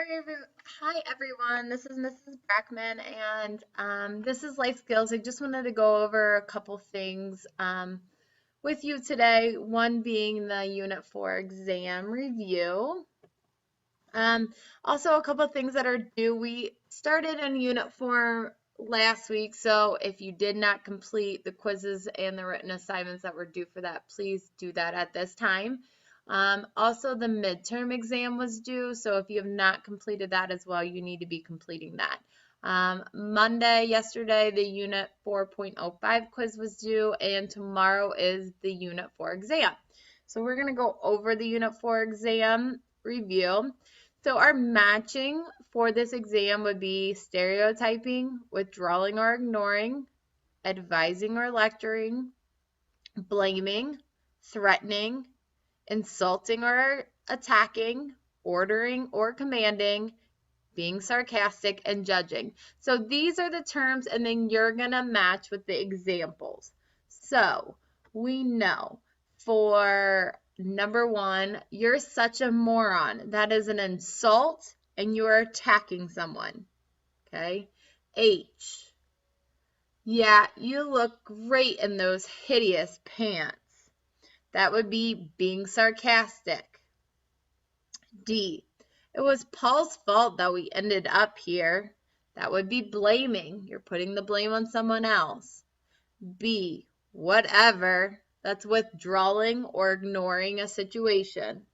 Hi everyone, this is Mrs. Brackman and this is Life Skills. I just wanted to go over a couple things with you today, one being the Unit 4 exam review. Also a couple things that are due. We started in Unit 4 last week, so if you did not complete the quizzes and the written assignments that were due for that, please do that at this time. Also, the midterm exam was due, so if you have not completed that as well, you need to be completing that. Yesterday, the Unit 4.05 quiz was due, and tomorrow is the Unit 4 exam. So we're going to go over the Unit 4 exam review. So our matching for this exam would be stereotyping, withdrawing or ignoring, advising or lecturing, blaming, threatening, insulting or attacking, ordering or commanding, being sarcastic, and judging. So these are the terms, and then you're going to match with the examples. So we know for number 1, you're such a moron. That is an insult, and you're attacking someone. Okay? H. Yeah, you look great in those hideous pants. That would be being sarcastic. D. It was Paul's fault that we ended up here. That would be blaming. You're putting the blame on someone else. B. Whatever. That's withdrawing or ignoring a situation.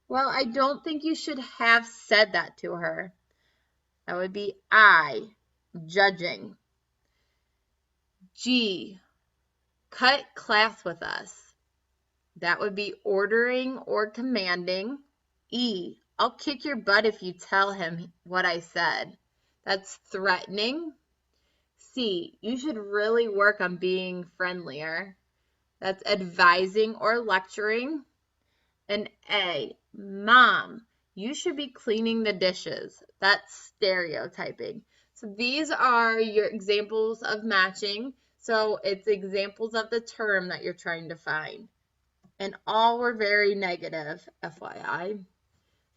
Well, I don't think you should have said that to her. That would be I. Judging. G. Cut class with us. That would be ordering or commanding. E. I'll kick your butt if you tell him what I said. That's threatening. C. You should really work on being friendlier. That's advising or lecturing. And A. Mom, you should be cleaning the dishes. That's stereotyping. So these are your examples of matching. So it's examples of the term that you're trying to find. And all were very negative, FYI.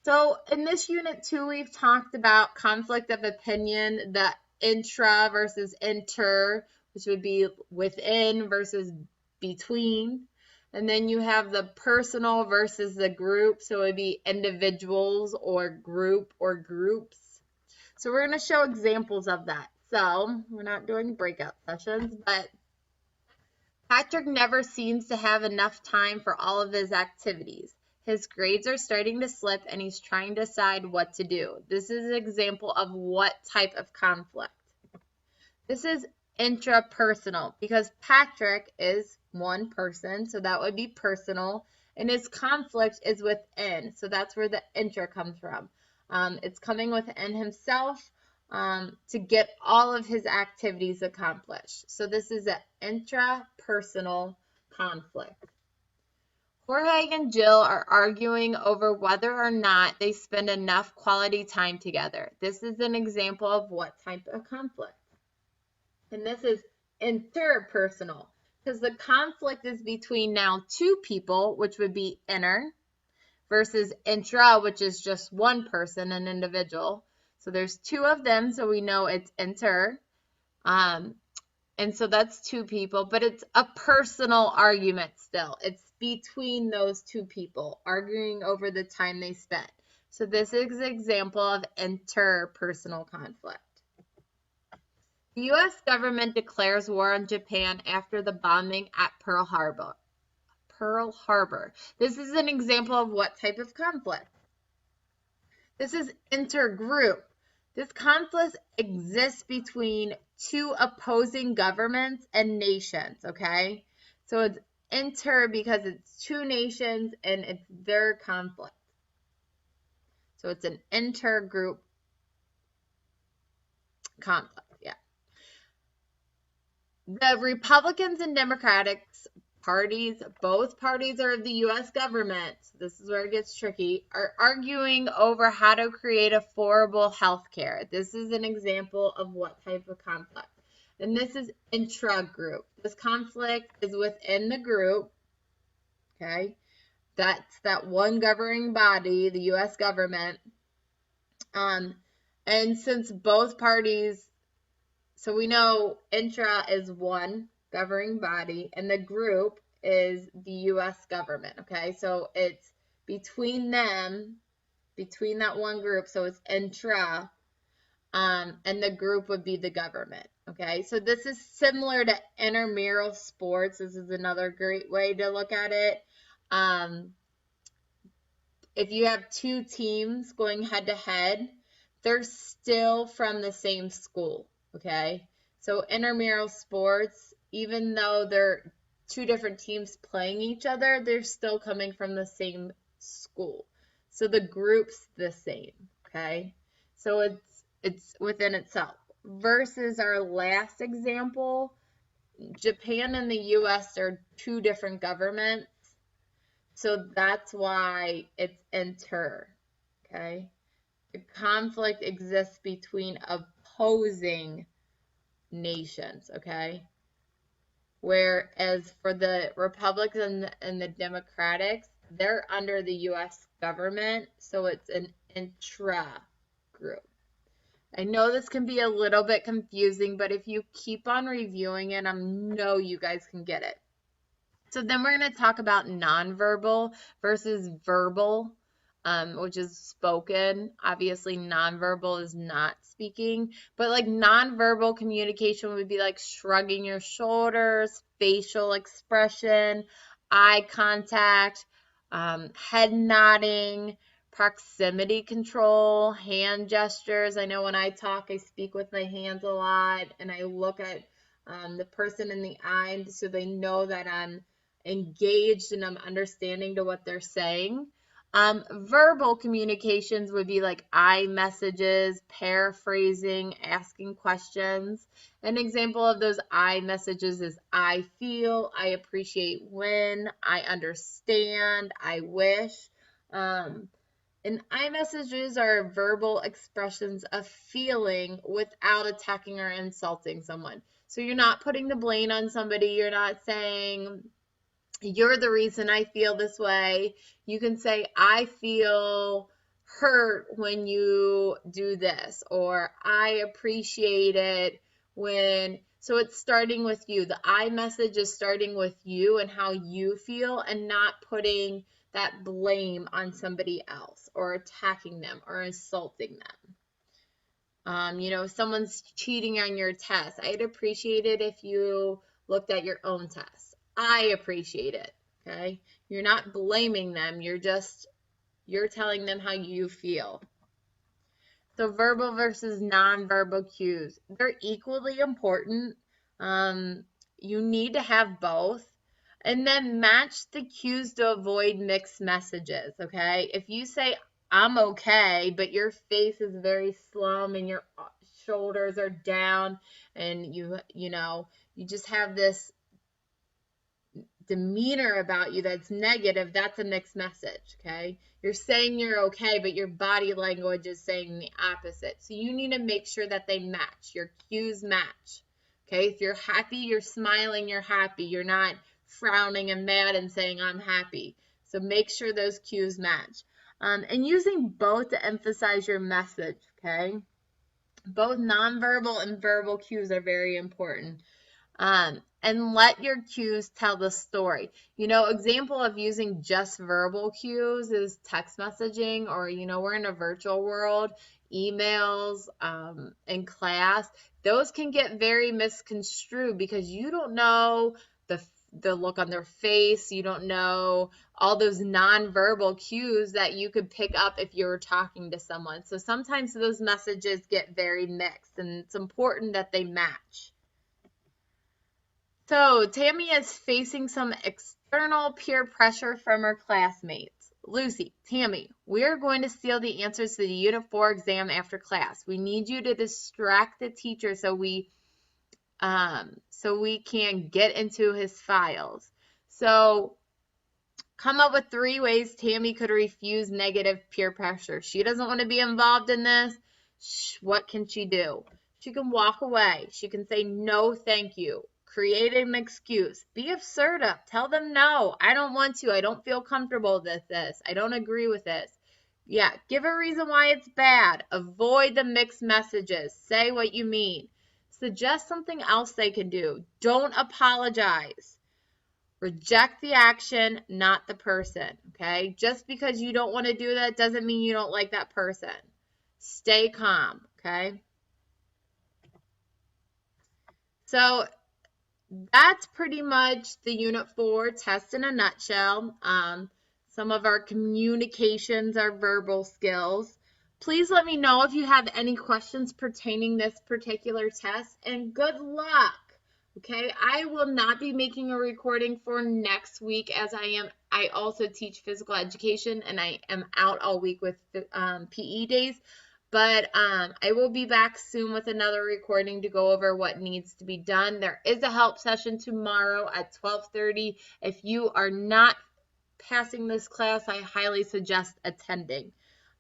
So in this unit 2, we've talked about conflict of opinion, the intra versus inter, which would be within versus between. And then you have the personal versus the group, so it would be individuals or group or groups. So we're going to show examples of that. So we're not doing breakout sessions, but Patrick never seems to have enough time for all of his activities. His grades are starting to slip and he's trying to decide what to do. This is an example of what type of conflict. This is intrapersonal because Patrick is one person, so that would be personal, and his conflict is within, so that's where the intra comes from. It's coming within himself to get all of his activities accomplished. So this is an intrapersonal conflict. Jorge and Jill are arguing over whether or not they spend enough quality time together. This is an example of what type of conflict. And this is interpersonal because the conflict is between now 2 people, which would be inner, versus intra, which is just one person, an individual. So there's 2 of them, so we know it's inter. And so that's 2 people, but it's a personal argument still. It's between those 2 people arguing over the time they spent. So this is an example of interpersonal conflict. The U.S. government declares war on Japan after the bombing at Pearl Harbor. This is an example of what type of conflict. This is intergroup. This conflict exists between 2 opposing governments and nations, okay? So it's inter because it's 2 nations and it's their conflict. So it's an intergroup conflict, yeah. The Republicans and Democrats parties, both parties are of the U.S. government, this is where it gets tricky, are arguing over how to create affordable health care. This is an example of what type of conflict. And this is intra-group. This conflict is within the group, okay? That's that one governing body, the U.S. government, And since both parties, so we know intra is one governing body and the group is the U.S. government, okay? So it's between them, between that one group, so it's intra, and the group would be the government, okay? So this is similar to intramural sports. This is another great way to look at it. If you have two teams going head to head, they're still from the same school, okay? So intramural sports, even though they're two different teams playing each other, they're still coming from the same school. So the group's the same, okay? So it's within itself. Versus our last example, Japan and the US are two different governments. So that's why it's inter, okay? The conflict exists between opposing nations, okay? Whereas for the Republicans and the Democrats, they're under the U.S. government, so it's an intra group. I know this can be a little bit confusing, but if you keep on reviewing it, I know you guys can get it. So then we're going to talk about nonverbal versus verbal, which is spoken. Obviously, nonverbal is not speaking, but like nonverbal communication would be like shrugging your shoulders, facial expression, eye contact, head nodding, proximity control, hand gestures. I know when I talk, I speak with my hands a lot, and I look at the person in the eye so they know that I'm engaged and I'm understanding to what they're saying. Verbal communications would be like I messages, paraphrasing, asking questions. An example of those I messages is I feel, I appreciate when, I understand, I wish. And I messages are verbal expressions of feeling without attacking or insulting someone. So you're not putting the blame on somebody. You're not saying, you're the reason I feel this way. You can say, I feel hurt when you do this, or I appreciate it when. So it's starting with you. The I message is starting with you and how you feel, and not putting that blame on somebody else or attacking them or insulting them. If someone's cheating on your test, I'd appreciate it if you looked at your own test. I appreciate it, okay? You're not blaming them. You're telling them how you feel. So verbal versus nonverbal cues. They're equally important. You need to have both. And then match the cues to avoid mixed messages, okay? If you say, I'm okay, but your face is very slum and your shoulders are down and you just have this demeanor about you that's negative, that's a mixed message, okay? You're saying you're okay, but your body language is saying the opposite. So you need to make sure that they match. Your cues match, okay? If you're happy, you're smiling, you're happy. You're not frowning and mad and saying, I'm happy. So make sure those cues match. And using both to emphasize your message, okay? Both nonverbal and verbal cues are very important. And let your cues tell the story. Example of using just verbal cues is text messaging, or, we're in a virtual world, emails, in class. Those can get very misconstrued because you don't know the look on their face. You don't know all those nonverbal cues that you could pick up if you were talking to someone. So sometimes those messages get very mixed, and it's important that they match. So Tammy is facing some external peer pressure from her classmates. Lucy, Tammy, we're going to steal the answers to the Unit 4 exam after class. We need you to distract the teacher so we can get into his files. So come up with 3 ways Tammy could refuse negative peer pressure. She doesn't want to be involved in this. What can she do? She can walk away. She can say, no, thank you. Create an excuse. Be assertive. Tell them, no, I don't want to. I don't feel comfortable with this. I don't agree with this. Yeah, give a reason why it's bad. Avoid the mixed messages. Say what you mean. Suggest something else they can do. Don't apologize. Reject the action, not the person, okay? Just because you don't want to do that doesn't mean you don't like that person. Stay calm, okay? So that's pretty much the Unit 4 test in a nutshell. Some of our communications are verbal skills. Please let me know if you have any questions pertaining this particular test, and good luck. Okay, I will not be making a recording for next week as I also teach physical education and I am out all week with PE days. But I will be back soon with another recording to go over what needs to be done. There is a help session tomorrow at 12:30. If you are not passing this class, I highly suggest attending.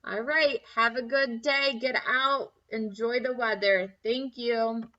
All right, have a good day. Get out. Enjoy the weather. Thank you.